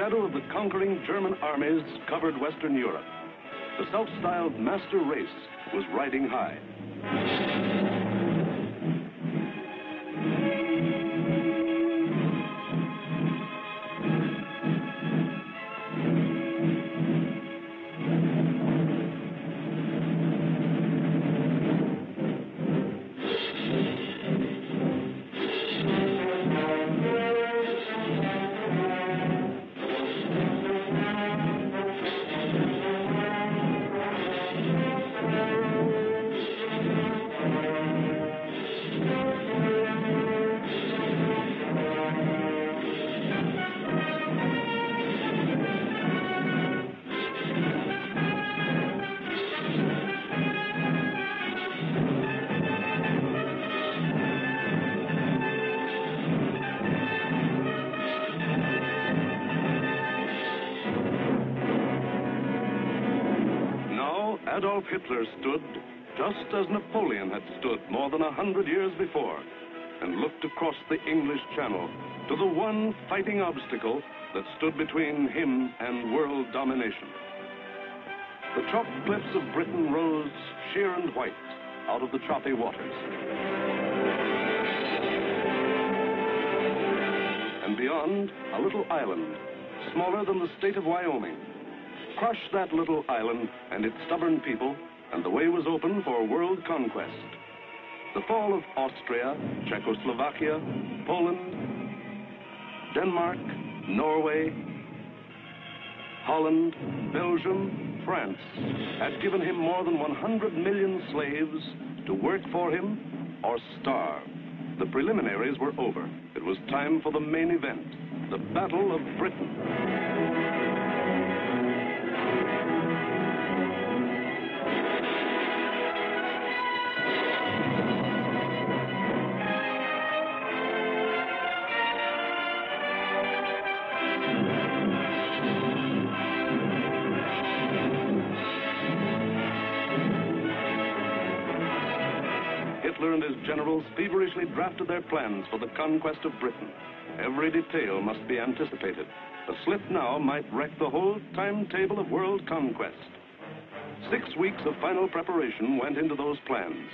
shadow of the conquering German armies covered Western Europe, the self-styled master race was riding high. Adolf Hitler stood just as Napoleon had stood more than 100 years before, and looked across the English Channel to the one fighting obstacle that stood between him and world domination. The chalk cliffs of Britain rose sheer and white out of the choppy waters. And beyond, a little island, smaller than the state of Wyoming. Crush that little island and its stubborn people, and the way was open for world conquest. The fall of Austria, Czechoslovakia, Poland, Denmark, Norway, Holland, Belgium, France had given him more than 100 million slaves to work for him or starve. The preliminaries were over. It was time for the main event, the Battle of Britain. Hitler and his generals feverishly drafted their plans for the conquest of Britain. Every detail must be anticipated. A slip now might wreck the whole timetable of world conquest. 6 weeks of final preparation went into those plans.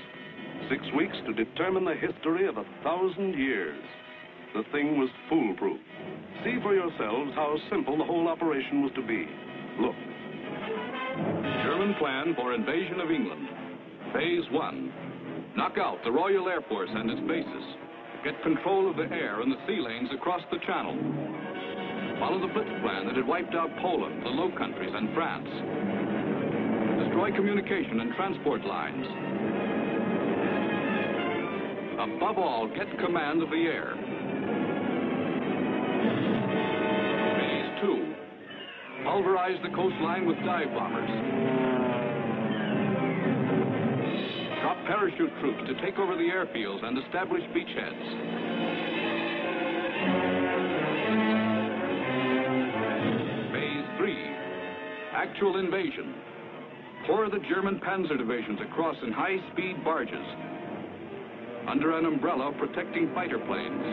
6 weeks to determine the history of 1,000 years. The thing was foolproof. See for yourselves how simple the whole operation was to be. Look. German plan for invasion of England. Phase 1. Knock out the Royal Air Force and its bases. Get control of the air and the sea lanes across the Channel. Follow the Blitz plan that had wiped out Poland, the Low Countries, and France. Destroy communication and transport lines. Above all, get command of the air. Phase 2. Pulverize the coastline with dive bombers. Drop parachute troops to take over the airfields and establish beachheads. Phase 3. Actual invasion. Pour the German panzer divisions across in high-speed barges under an umbrella protecting fighter planes.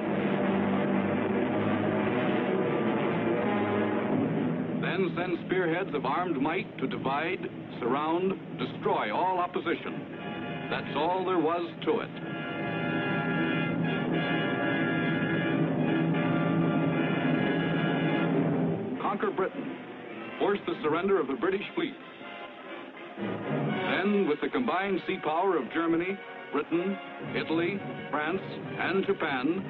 Then send spearheads of armed might to divide, surround, destroy all opposition. That's all there was to it. Conquer Britain. Force the surrender of the British fleet. Then, with the combined sea power of Germany, Britain, Italy, France, and Japan,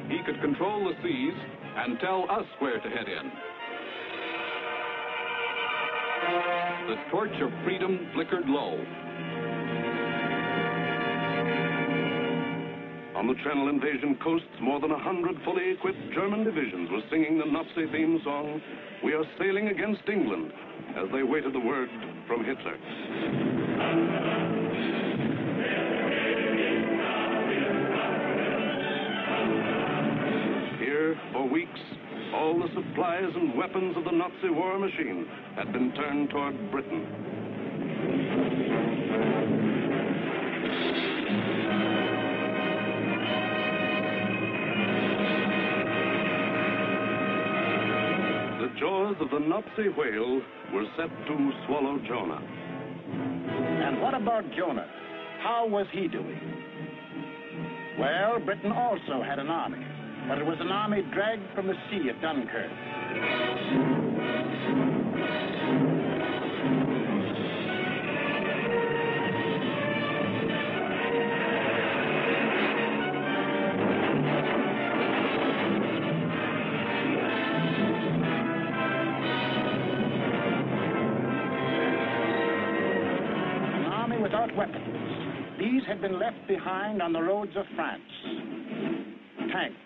he could control the seas and tell us where to head in. The torch of freedom flickered low. On the Channel invasion coasts, more than 100 fully equipped German divisions were singing the Nazi theme song, "We are sailing against England," as they waited the word from Hitler. Here, for weeks, all the supplies and weapons of the Nazi war machine had been turned toward Britain. The joy jaws of the Nazi whale were set to swallow Jonah. And what about Jonah? How was he doing? Well, Britain also had an army, but it was an army dragged from the sea at Dunkirk. Without weapons. These had been left behind on the roads of France. Tanks,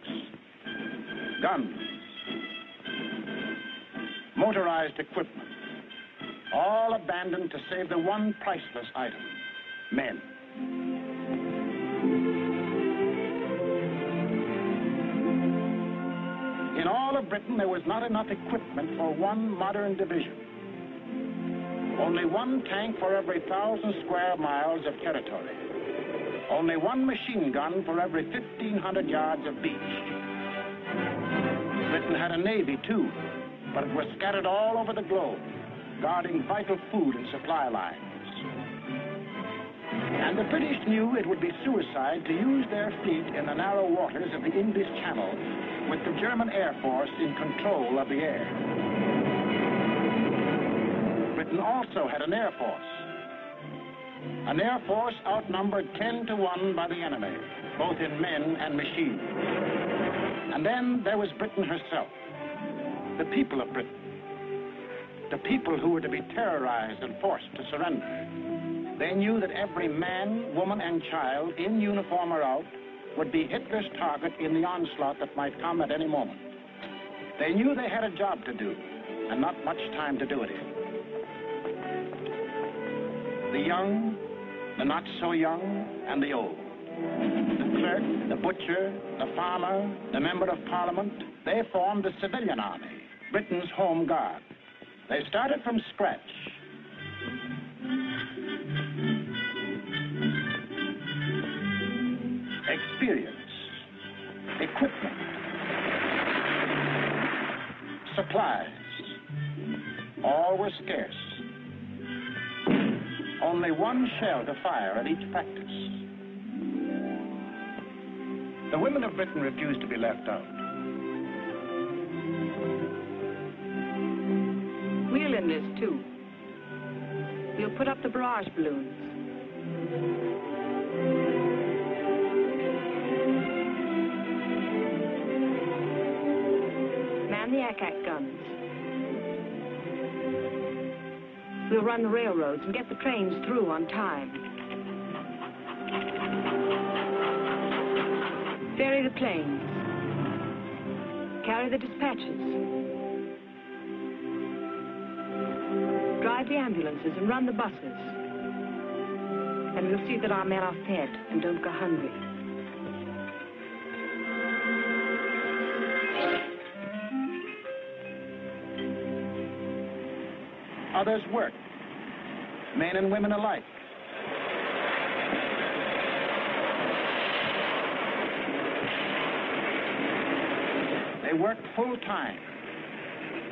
guns, motorized equipment, all abandoned to save the one priceless item, men. In all of Britain, there was not enough equipment for one modern division. Only one tank for every 1,000 square miles of territory. Only one machine gun for every 1,500 yards of beach. Britain had a navy, too, but it was scattered all over the globe, guarding vital food and supply lines. And the British knew it would be suicide to use their fleet in the narrow waters of the English Channel with the German Air Force in control of the air. Britain also had an air force. An air force outnumbered 10 to 1 by the enemy, both in men and machines. And then there was Britain herself, the people of Britain, the people who were to be terrorized and forced to surrender. They knew that every man, woman, and child, in uniform or out, would be Hitler's target in the onslaught that might come at any moment. They knew they had a job to do, and not much time to do it in. The young, the not so young, and the old. The clerk, the butcher, the farmer, the member of parliament, they formed the civilian army, Britain's home guard. They started from scratch. Experience, equipment, supplies, all were scarce. Only one shell to fire at each practice. The women of Britain refused to be left out. We'll enlist too. We'll put up the barrage balloons. Man the ack-ack guns. We'll run the railroads and get the trains through on time. Ferry the planes. Carry the dispatches. Drive the ambulances and run the buses. And we'll see that our men are fed and don't go hungry. Others worked, men and women alike. They worked full time,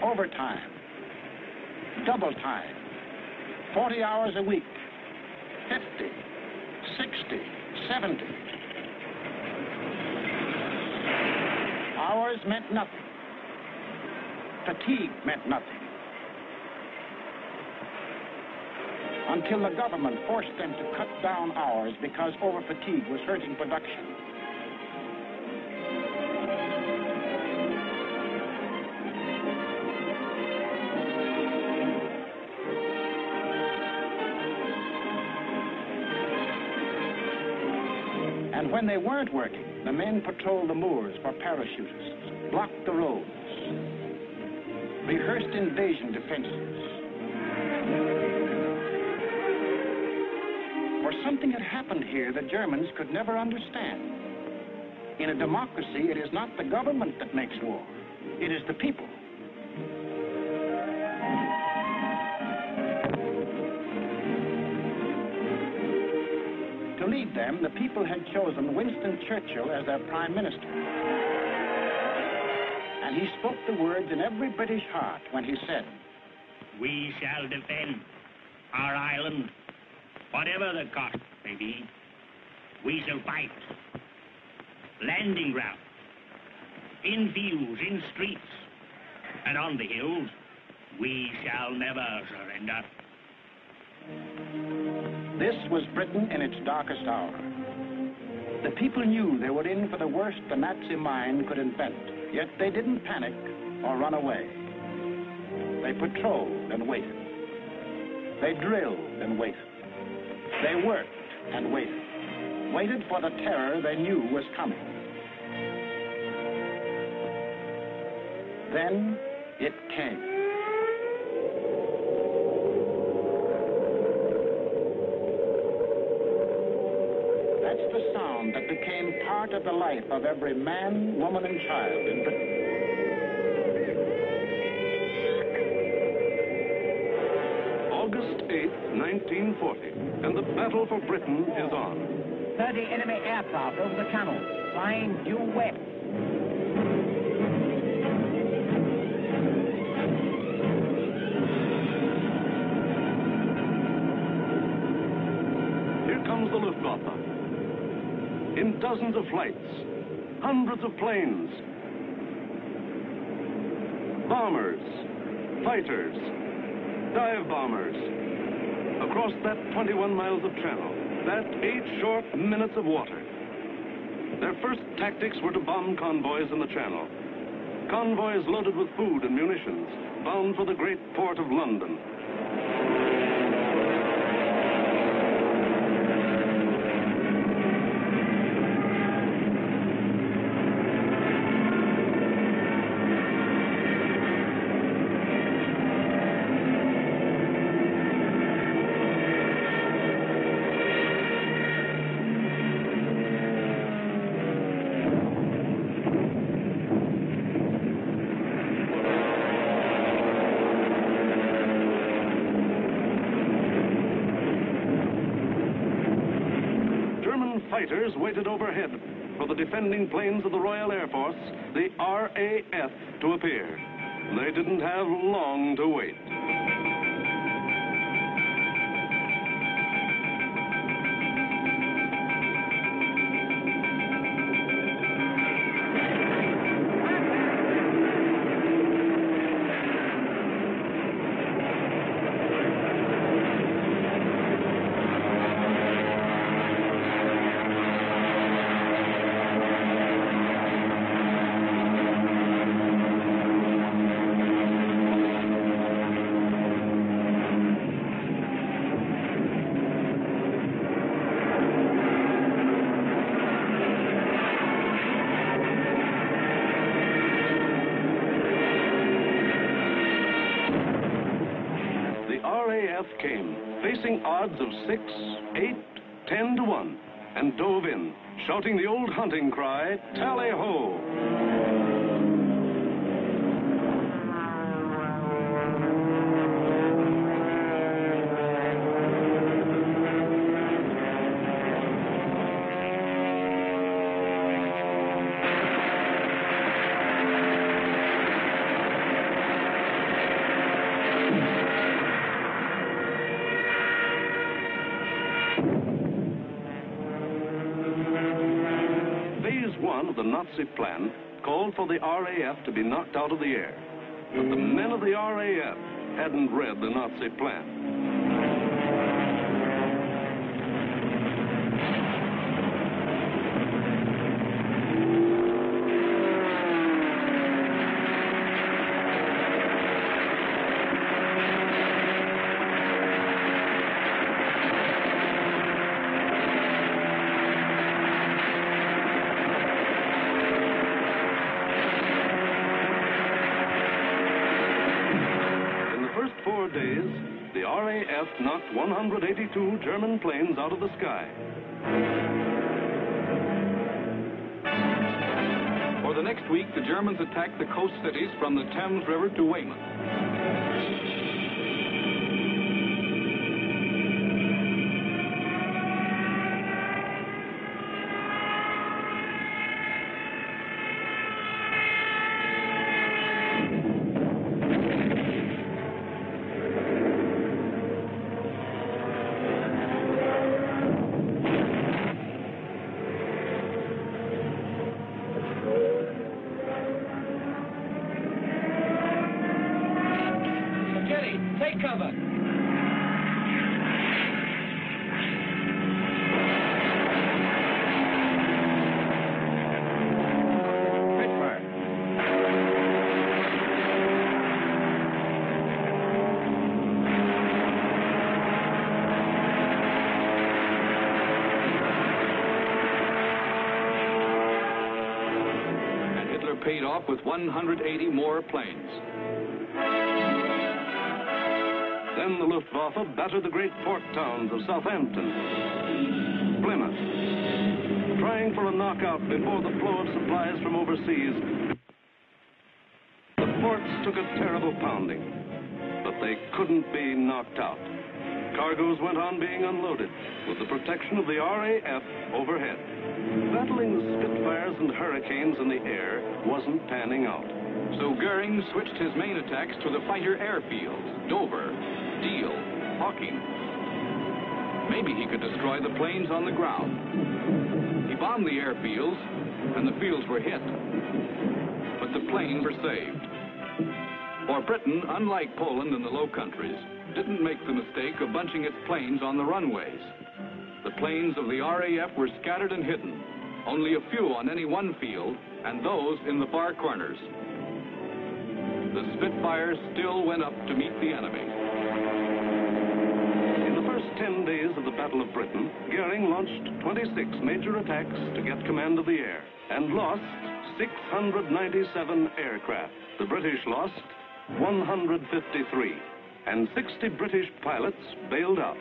overtime, double time, 40 hours a week, 50, 60, 70. Hours meant nothing. Fatigue meant nothing. Until the government forced them to cut down hours because over-fatigue was hurting production. And when they weren't working, the men patrolled the moors for parachutists, blocked the roads, rehearsed invasion defenses. For something had happened here the Germans could never understand. In a democracy, it is not the government that makes war. It is the people. To lead them, the people had chosen Winston Churchill as their prime minister. And he spoke the words in every British heart when he said, "We shall defend our island, whatever the cost may be. We shall fight. Landing ground, in fields, in streets, and on the hills, we shall never surrender." This was Britain in its darkest hour. The people knew they were in for the worst the Nazi mind could invent, yet they didn't panic or run away. They patrolled and waited. They drilled and waited. They worked and waited. Waited for the terror they knew was coming. Then it came. That's the sound that became part of the life of every man, woman, and child in Britain. August 8th, 1940, and the battle for Britain is on. 30 enemy aircraft over the channel, flying due west. Here comes the Luftwaffe. In dozens of flights, hundreds of planes, bombers, fighters, dive bombers, across that 21 miles of channel, that 8 short minutes of water. Their first tactics were to bomb convoys in the channel. Convoys loaded with food and munitions, bound for the great port of London. Fighters waited overhead for the defending planes of the Royal Air Force, the RAF, to appear. They didn't have long to wait. Came, facing odds of 6, 8, 10 to 1, and dove in, shouting the old hunting cry, "Tally-ho!" The Nazi plan called for the RAF to be knocked out of the air. But the men of the RAF hadn't read the Nazi plan. Days, the RAF knocked 182 German planes out of the sky. For the next week, the Germans attacked the coast cities from the Thames River to Weymouth. paid off with 180 more planes. Then the Luftwaffe battered the great port towns of Southampton, Plymouth, trying for a knockout before the flow of supplies from overseas. The ports took a terrible pounding, but they couldn't be knocked out. Cargoes went on being unloaded with the protection of the RAF overhead. Battling the Spitfires and Hurricanes in the air wasn't panning out. So Goering switched his main attacks to the fighter airfields, Dover, Deal, Hawking. Maybe he could destroy the planes on the ground. He bombed the airfields, and the fields were hit. But the planes were saved. For Britain, unlike Poland and the Low Countries, didn't make the mistake of bunching its planes on the runways. The planes of the RAF were scattered and hidden, only a few on any one field, and those in the far corners. The Spitfires still went up to meet the enemy. In the first 10 days of the Battle of Britain, Goering launched 26 major attacks to get command of the air and lost 697 aircraft. The British lost 153, and 60 British pilots bailed out.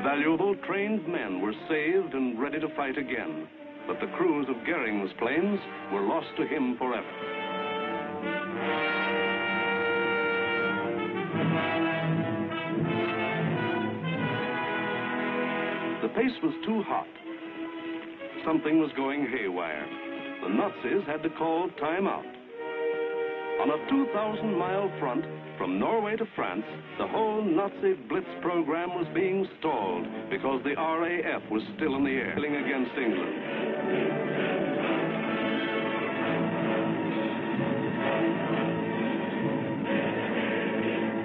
Valuable trained men were saved and ready to fight again, but the crews of Goering's planes were lost to him forever. The pace was too hot. Something was going haywire. The Nazis had to call time out. On a 2,000-mile front from Norway to France, the whole Nazi Blitz program was being stalled because the RAF was still in the air, fighting against England.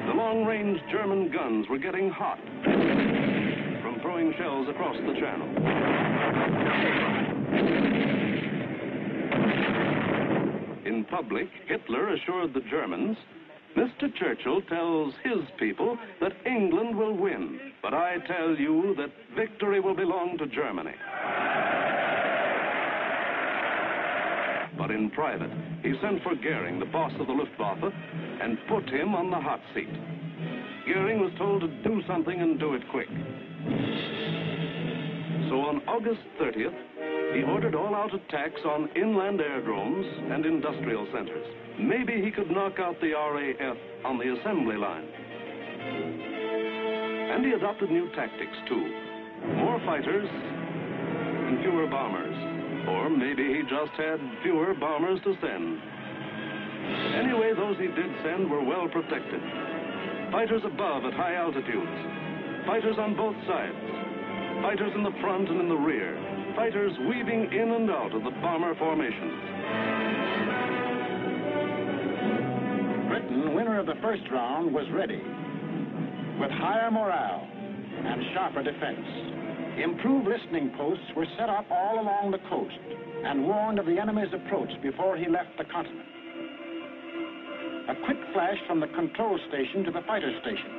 The long-range German guns were getting hot from throwing shells across the channel. In public, Hitler assured the Germans, "Mr. Churchill tells his people that England will win, but I tell you that victory will belong to Germany." But in private, he sent for Goering, the boss of the Luftwaffe, and put him on the hot seat. Goering was told to do something and do it quick. So on August 30th, he ordered all-out attacks on inland aerodromes and industrial centers. Maybe he could knock out the RAF on the assembly line. And he adopted new tactics, too. More fighters and fewer bombers. Or maybe he just had fewer bombers to send. Anyway, those he did send were well protected. Fighters above at high altitudes. Fighters on both sides. Fighters in the front and in the rear. Fighters weaving in and out of the bomber formations. Britain, winner of the first round, was ready. With higher morale and sharper defense. Improved listening posts were set up all along the coast and warned of the enemy's approach before he left the continent. A quick flash from the control station to the fighter station.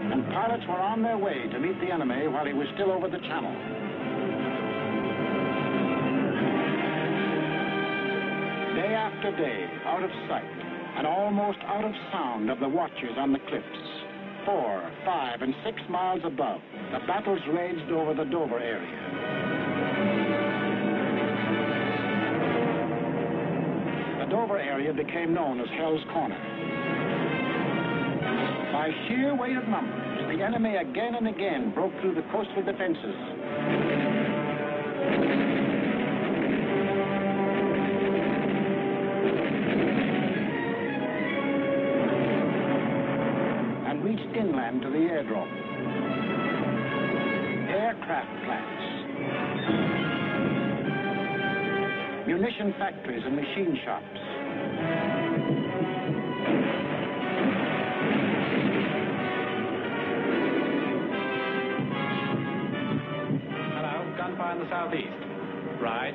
And pilots were on their way to meet the enemy while he was still over the channel. Day after day, out of sight and almost out of sound of the watchers on the cliffs, 4, 5, and 6 miles above, the battles raged over the Dover area. The Dover area became known as Hell's Corner. By sheer weight of numbers, the enemy again and again broke through the coastal defenses. And reached inland to the airdrome. Aircraft plants. munition factories and machine shops. Hello, gunfire in the southeast. Right.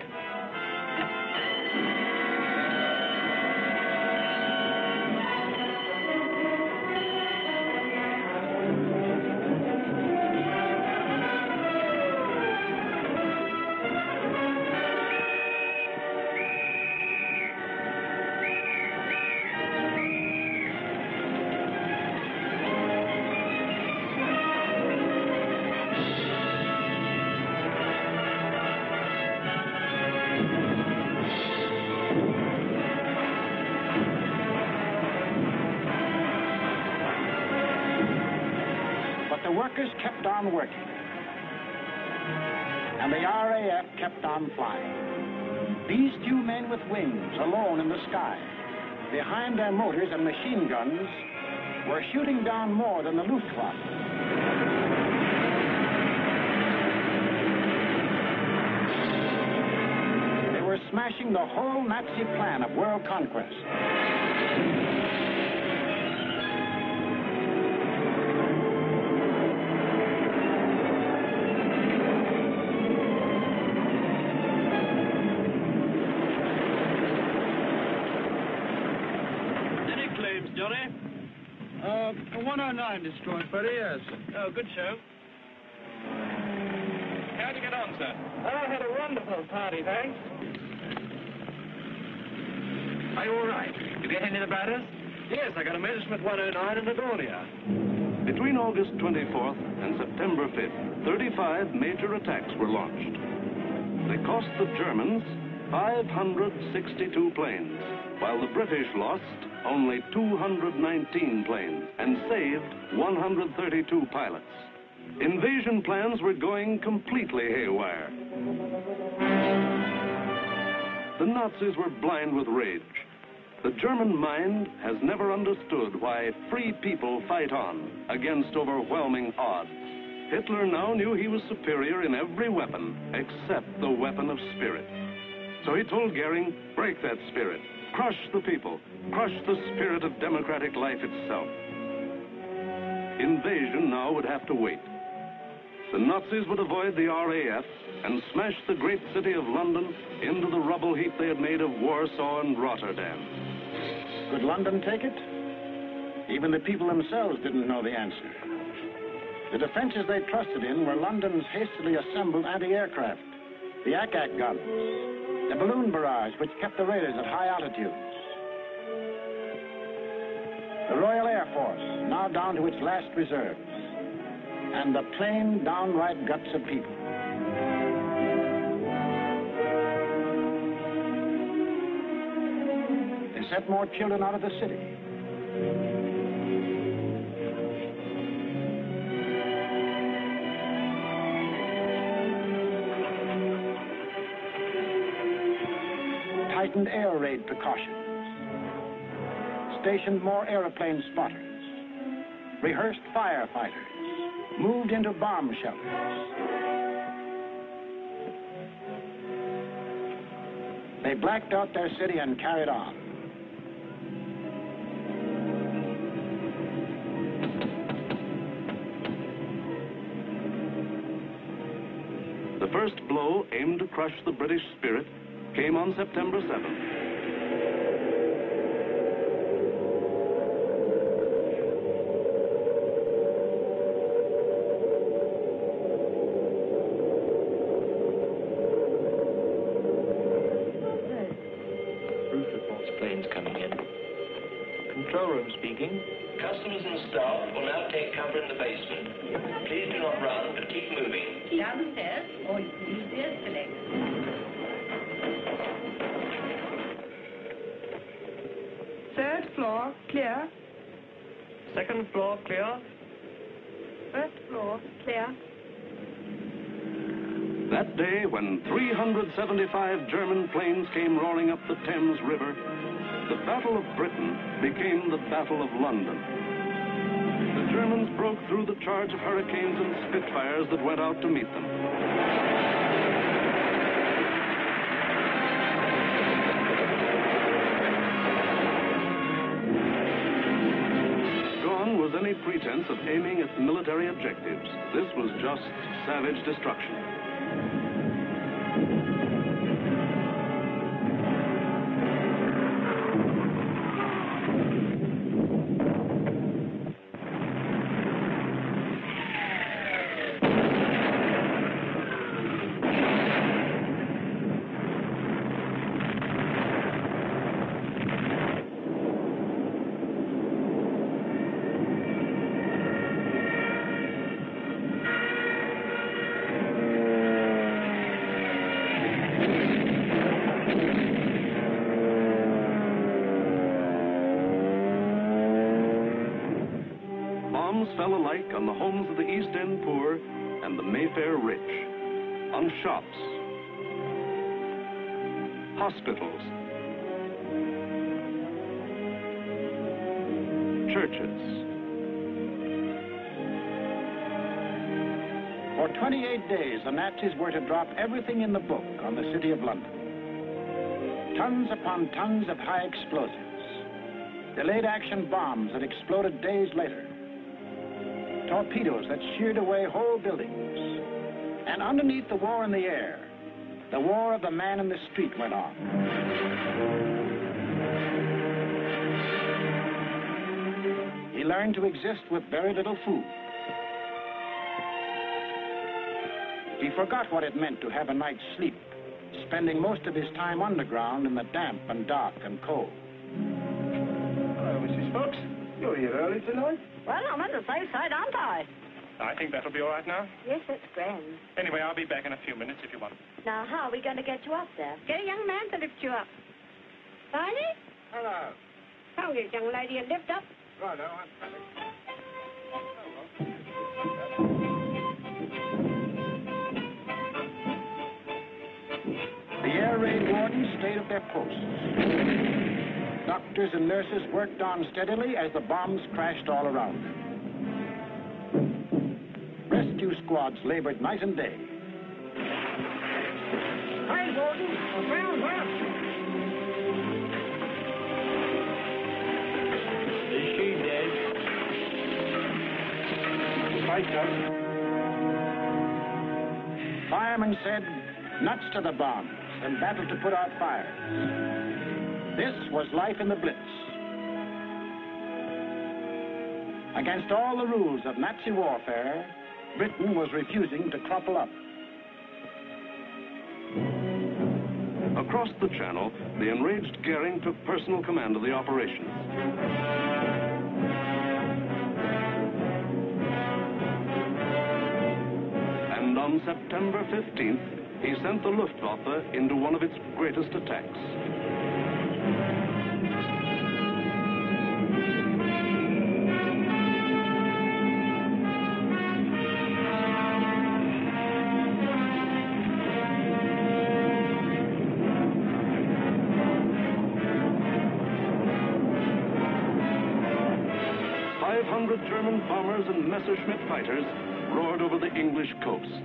The workers kept on working, and the RAF kept on flying. These few men with wings, alone in the sky, behind their motors and machine guns, were shooting down more than the Luftwaffe. They were smashing the whole Nazi plan of world conquest. Johnny? 109 destroyed, buddy, yes. Oh, good show. How'd you get on, sir? I had a wonderful party, thanks. Are you all right? You get any of the bladders? Yes, I got a Messerschmitt 109 in Livonia. Between August 24th and September 5th, 35 major attacks were launched. They cost the Germans 562 planes, while the British lost only 219 planes and saved 132 pilots. Invasion plans were going completely haywire. The Nazis were blind with rage. The German mind has never understood why free people fight on against overwhelming odds. Hitler now knew he was superior in every weapon except the weapon of spirit. So he told Goering, break that spirit, crush the people, crush the spirit of democratic life itself. Invasion now would have to wait. The Nazis would avoid the RAF and smash the great city of London into the rubble heap they had made of Warsaw and Rotterdam. Could London take it? Even the people themselves didn't know the answer. The defenses they trusted in were London's hastily assembled anti-aircraft, the Ack-Ack guns, the balloon barrage which kept the raiders at high altitudes. The Royal Air Force, now down to its last reserves, and the plain, downright guts of people. They sent more children out of the city. Tightened air raid precautions. Stationed more airplane spotters. Rehearsed firefighters. Moved into bomb shelters. They blacked out their city and carried on. The first blow, aimed to crush the British spirit, came on September 7th. Roof reports planes coming in. Control room speaking. Customers and staff will now take cover in the basement. Please do not run, but keep moving. Down the stairs, or you can use the escalator. Third floor, clear. Second floor clear. First floor, clear. That day, when 375 German planes came roaring up the Thames River, the Battle of Britain became the Battle of London. The Germans broke through the charge of Hurricanes and Spitfires that went out to meet them. was any pretense of aiming at military objectives. This was just savage destruction. Fell alike on the homes of the East End poor and the Mayfair rich, on shops, hospitals, churches. For 28 days, the Nazis were to drop everything in the book on the city of London. Tons upon tons of high explosives, delayed action bombs that exploded days later, torpedoes that sheared away whole buildings. And underneath the war in the air, the war of the man in the street went on. He learned to exist with very little food. He forgot what it meant to have a night's sleep, spending most of his time underground in the damp and dark and cold. Hello, Mrs. Fox. You're here early tonight? Well, I'm on the safe side, aren't I? I think that'll be all right now. Yes, that's grand. Anyway, I'll be back in a few minutes if you want. Now, how are we going to get you up there? Get a young man to lift you up. Barney? Hello. Come here, young lady, and lift up. Righto, I'm coming. The air raid wardens stayed at their posts. Doctors and nurses worked on steadily as the bombs crashed all around them. Rescue squads labored night and day. Hi, Gordon. I found her. Is she dead? Right, sir. Firemen said, nuts to the bombs and battle to put out fires. This was life in the Blitz. Against all the rules of Nazi warfare, Britain was refusing to crumple up. Across the Channel, the enraged Goering took personal command of the operations. And on September 15th, he sent the Luftwaffe into one of its greatest attacks. German bombers and Messerschmitt fighters roared over the English coast.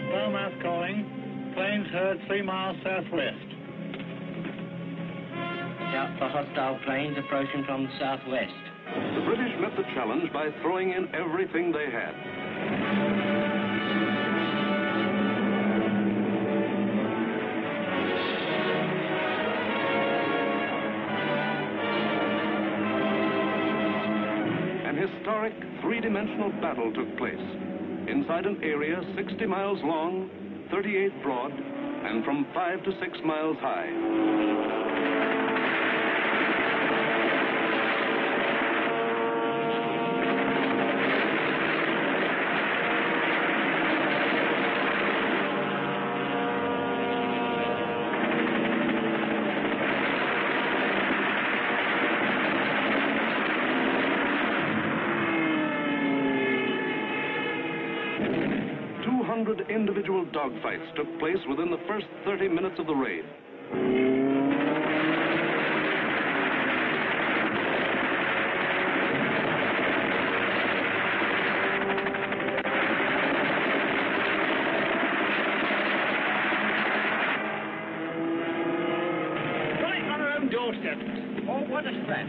Stormouth calling. Planes heard 3 miles southwest. Out for hostile planes approaching from the southwest. The British met the challenge by throwing in everything they had. Historic three-dimensional battle took place inside an area 60 miles long, 38 broad, and from 5 to 6 miles high. Individual dogfights took place within the first 30 minutes of the raid. Right on our own doorstep. Oh, what a threat.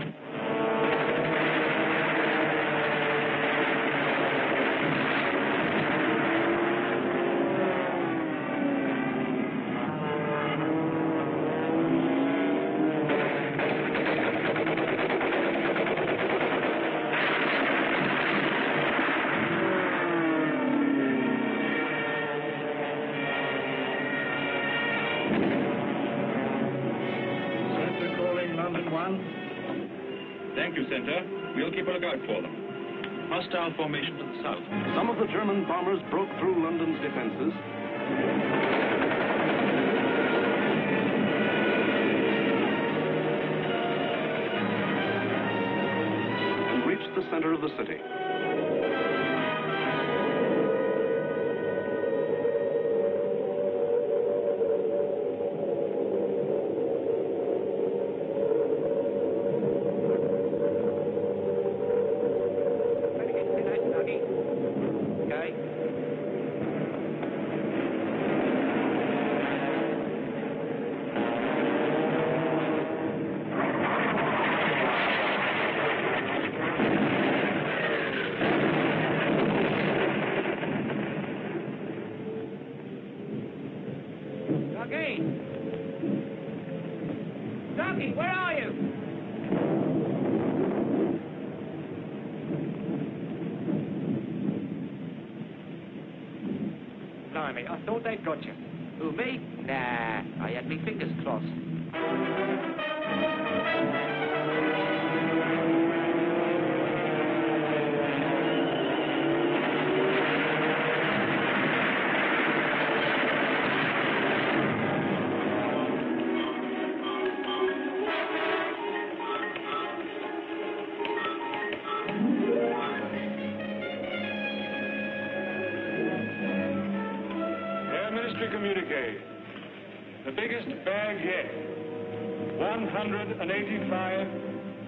1. Thank you, Center. We'll keep a lookout for them. Hostile formation to the south. Some of the German bombers broke through London's defenses. And reached the center of the city. Ducky, where are you? Blimey, I thought they'd got you. Who, me? Nah, I had me fingers crossed. Communique. The biggest bag yet. 185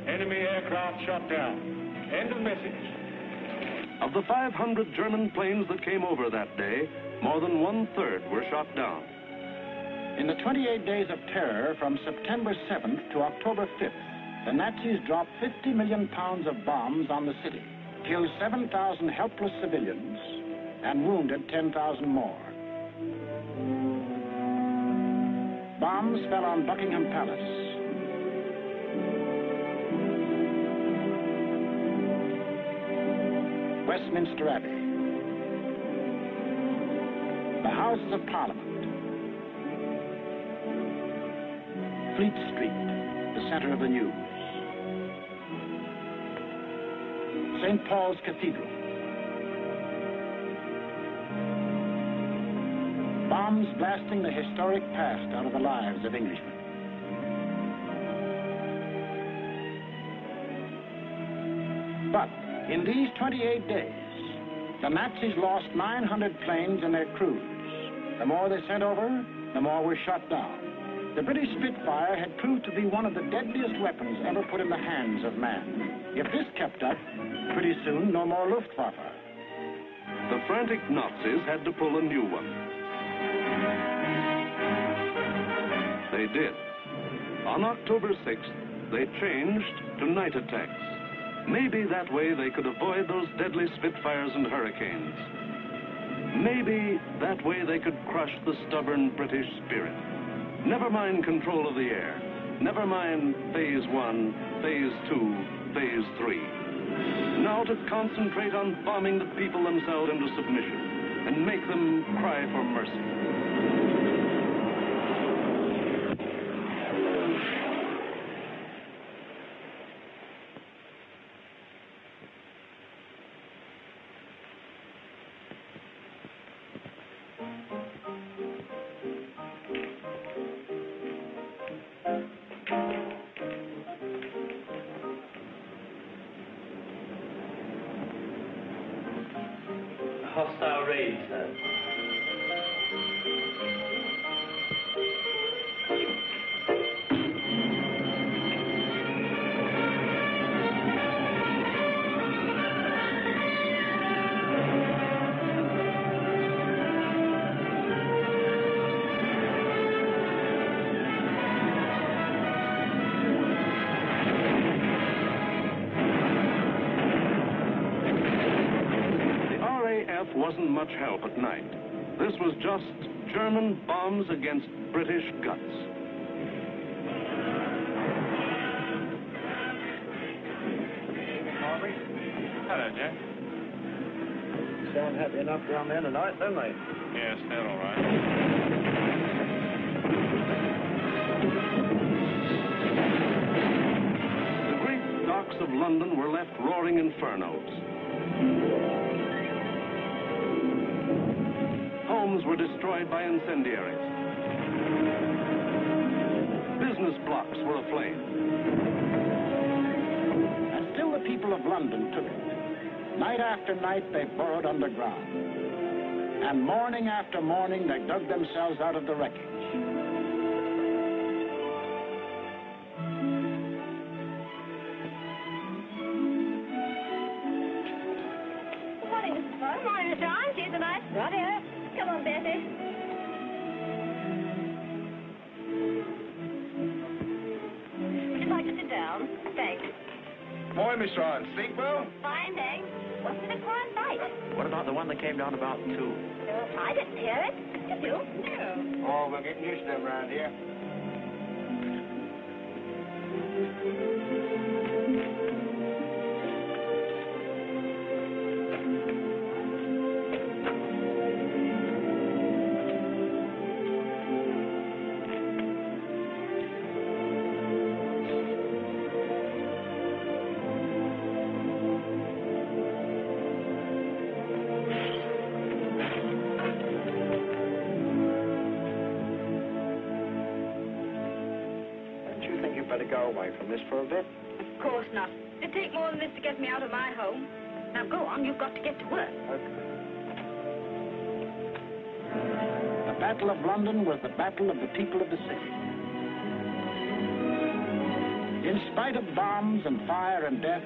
enemy aircraft shot down. End of message. Of the 500 German planes that came over that day, more than 1/3 were shot down. In the 28 days of terror from September 7th to October 5th, the Nazis dropped 50 million pounds of bombs on the city, killed 7,000 helpless civilians, and wounded 10,000 more. Bombs fell on Buckingham Palace. Westminster Abbey. The Houses of Parliament. Fleet Street, the center of the news. St. Paul's Cathedral. Bombs blasting the historic past out of the lives of Englishmen. But in these 28 days, the Nazis lost 900 planes and their crews. The more they sent over, the more were shot down. The British Spitfire had proved to be one of the deadliest weapons ever put in the hands of man. If this kept up, pretty soon no more Luftwaffe. The frantic Nazis had to pull a new one. They did. On October 6th, they changed to night attacks. Maybe that way they could avoid those deadly Spitfires and Hurricanes. Maybe that way they could crush the stubborn British spirit. Never mind control of the air. Never mind Phase 1, Phase 2, Phase 3. Now to concentrate on bombing the people themselves into submission and make them cry for mercy. Hostile raid, sir. Wasn't much help at night. This was just German bombs against British guts. Harvey? Hello, Jack. Sound happy enough down there tonight, don't they? Yes, they're all right. blocks of London were left roaring infernos. Homes were destroyed by incendiaries. Business blocks were aflame. And still the people of London took it. Night after night, they burrowed underground. And morning after morning, they dug themselves out of the wreckage. Good morning, Mrs. Boyle. Morning, Mr. Arms. Here's a nice right here. Come on, Bessie. Would you like to sit down? Thanks. Morning, Mr. Arns. Sleep well? Fine, thanks. Wasn't it a quiet night? What about the one that came down about 2? I didn't hear it. Did you? No. Oh, we're getting used to them around here. Go away from this for a bit? Of course not. It'd take more than this to get me out of my home. Now go on, you've got to get to work. Okay. The Battle of London was the battle of the people of the city. In spite of bombs and fire and death,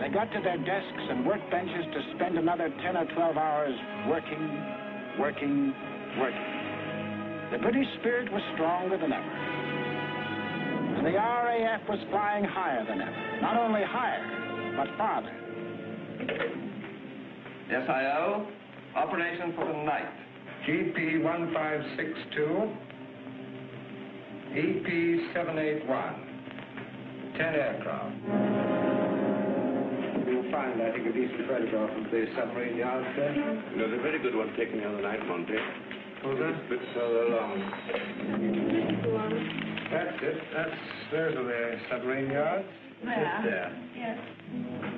they got to their desks and workbenches to spend another 10 or 12 hours working. The British spirit was stronger than ever. And the RAF was flying higher than ever. Not only higher, but farther. SIO, operation for the night. GP 1562, EP 781, 10 aircraft. You'll find, I think, a decent photograph of the submarine yard, sir. There's a very good one taken the other night, Monty. Was there? A bit further along. That's it. Those are the submarine yards. Where? There. Yes.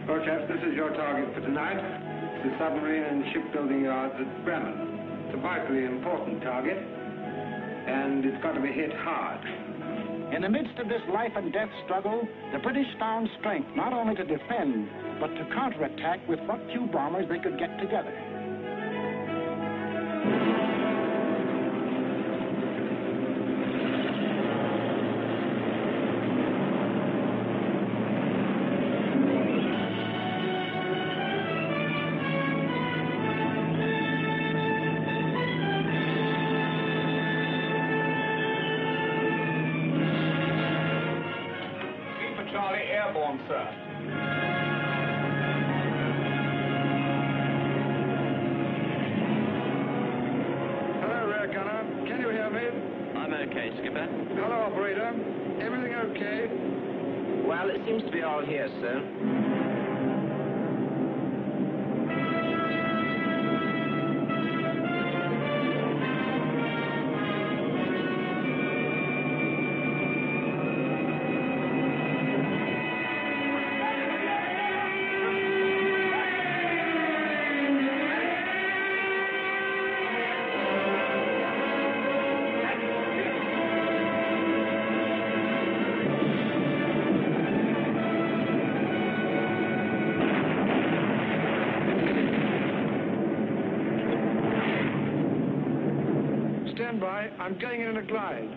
Well, chaps, this is your target for tonight. It's the submarine and shipbuilding yards at Bremen. It's a vitally important target, and it's got to be hit hard. In the midst of this life and death struggle, the British found strength not only to defend, but to counterattack with what few bombers they could get together. Charlie airborne, sir. Hello, rear gunner. Can you hear me? I'm okay, Skipper. Hello, operator. Everything okay? Well, it seems to be all here, sir. Stand by. I'm going in a glide.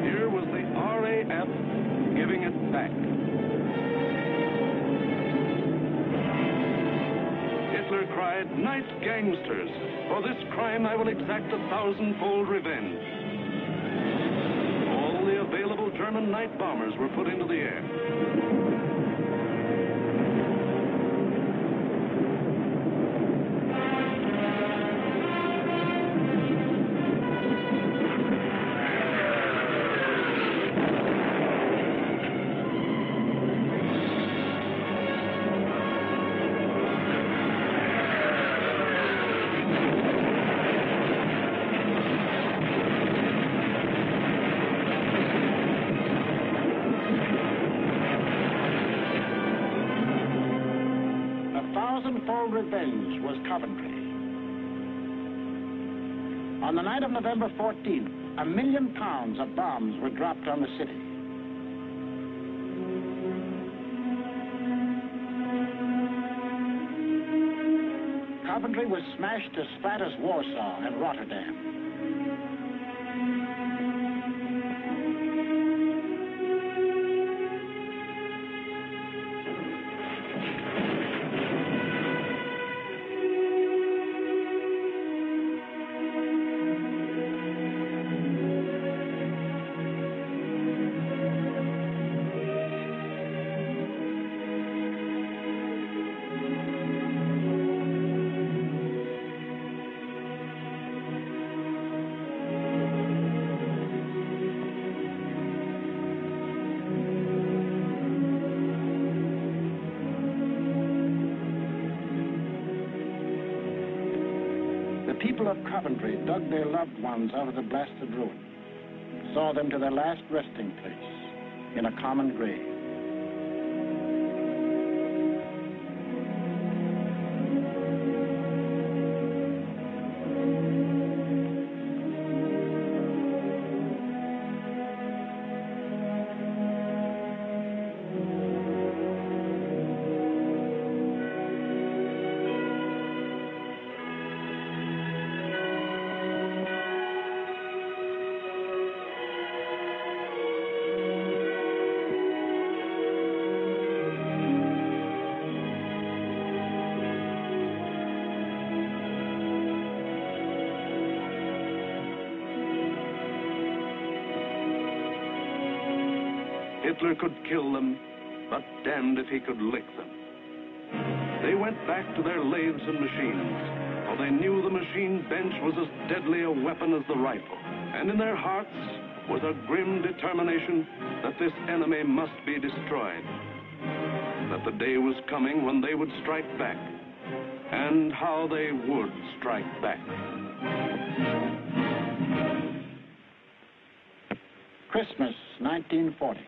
Here was the RAF giving it back. Hitler cried cried, "Night gangsters! For this crime I will exact 1,000-fold revenge." All the available German night bombers were put into the air. Thousand-fold revenge was Coventry. On the night of November 14th, £1 million of bombs were dropped on the city. Coventry was smashed as flat as Warsaw and Rotterdam. The people of Coventry dug their loved ones out of the blasted ruin, saw them to their last resting place in a common grave. Hitler could kill them, but damned if he could lick them. They went back to their lathes and machines, for they knew the machine bench was as deadly a weapon as the rifle. And in their hearts was a grim determination that this enemy must be destroyed. That the day was coming when they would strike back, and how they would strike back. Christmas, 1940.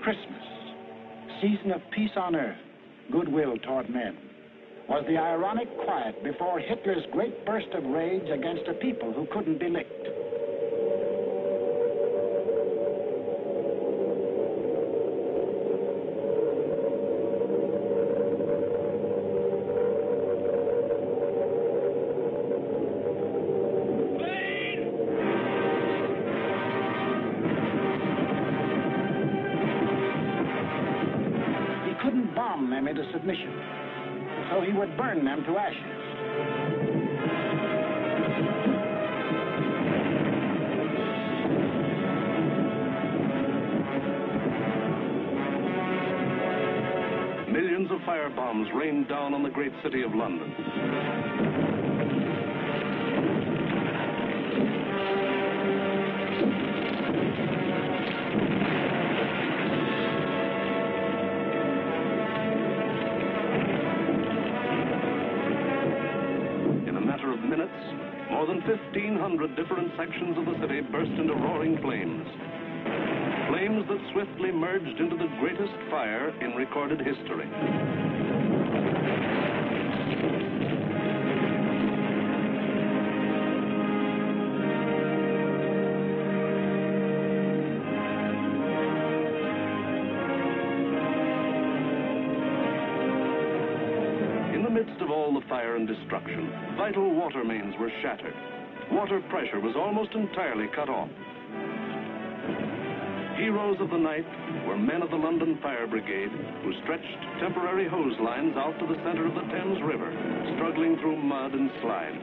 Christmas, season of peace on earth, goodwill toward men, was the ironic quiet before Hitler's great burst of rage against a people who couldn't be licked. Bomb them into submission, so he would burn them to ashes. Millions of firebombs rained down on the great city of London. More than 1,500 different sections of the city burst into roaring flames. Flames that swiftly merged into the greatest fire in recorded history. In the midst of all the fire and destruction, vital water mains were shattered. Water pressure was almost entirely cut off. Heroes of the night were men of the London Fire Brigade who stretched temporary hose lines out to the center of the Thames River, struggling through mud and slime.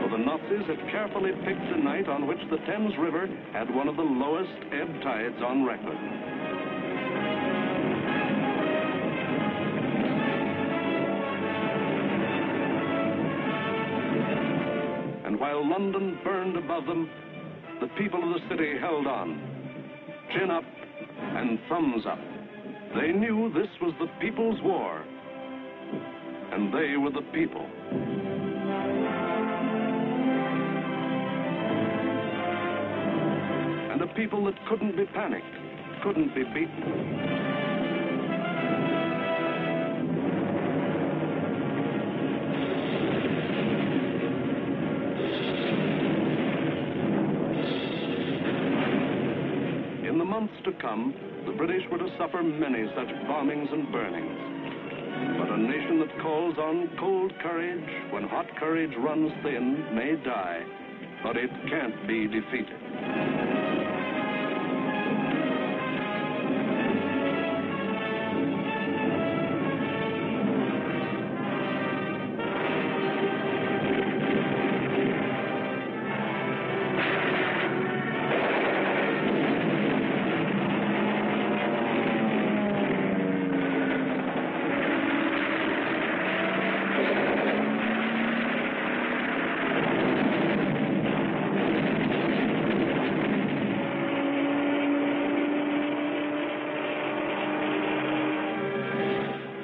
For the Nazis had carefully picked a night on which the Thames River had one of the lowest ebb tides on record. And while London burned above them, the people of the city held on. Chin up and thumbs up. They knew this was the people's war, and they were the people. And a people that couldn't be panicked, couldn't be beaten. In the months to come, the British were to suffer many such bombings and burnings. But a nation that calls on cold courage when hot courage runs thin may die, but it can't be defeated.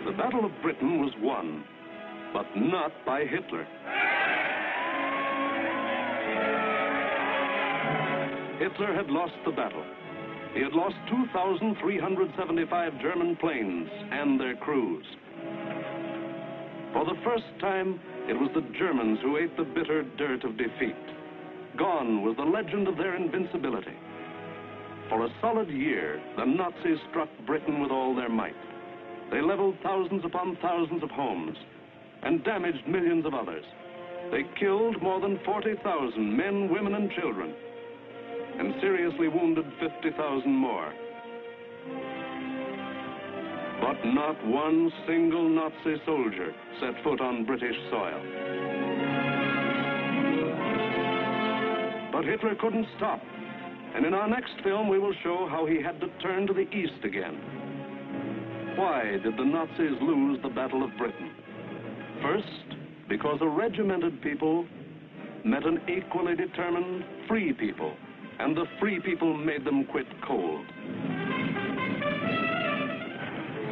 The Battle of Britain was won, but not by Hitler. Hitler had lost the battle. He had lost 2,375 German planes and their crews. For the first time, it was the Germans who ate the bitter dirt of defeat. Gone was the legend of their invincibility. For a solid year, the Nazis struck Britain with all their might. They leveled thousands upon thousands of homes and damaged millions of others. They killed more than 40,000 men, women, and children, and seriously wounded 50,000 more. But not one single Nazi soldier set foot on British soil. But Hitler couldn't stop, and in our next film we will show how he had to turn to the east again. Why did the Nazis lose the Battle of Britain? First, because a regimented people met an equally determined free people, and the free people made them quit cold.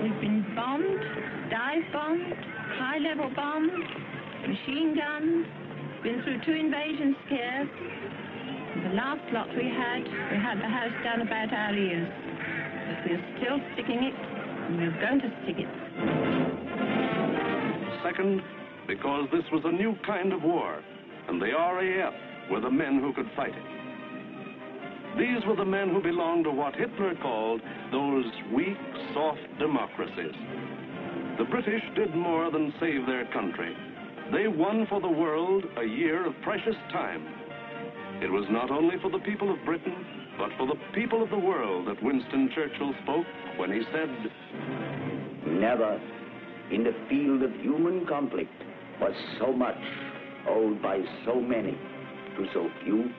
We've been bombed, dive bombed, high-level bombed, machine guns, been through 2 invasion scares. And the last lot we had the house down about our ears. But we're still sticking it, and we're going to stick it. Second, because this was a new kind of war, and the RAF were the men who could fight it. These were the men who belonged to what Hitler called those weak, soft democracies. The British did more than save their country. They won for the world a year of precious time. It was not only for the people of Britain, but for the people of the world that Winston Churchill spoke when he said, "Never in the field of human conflict was so much owed by so many to so few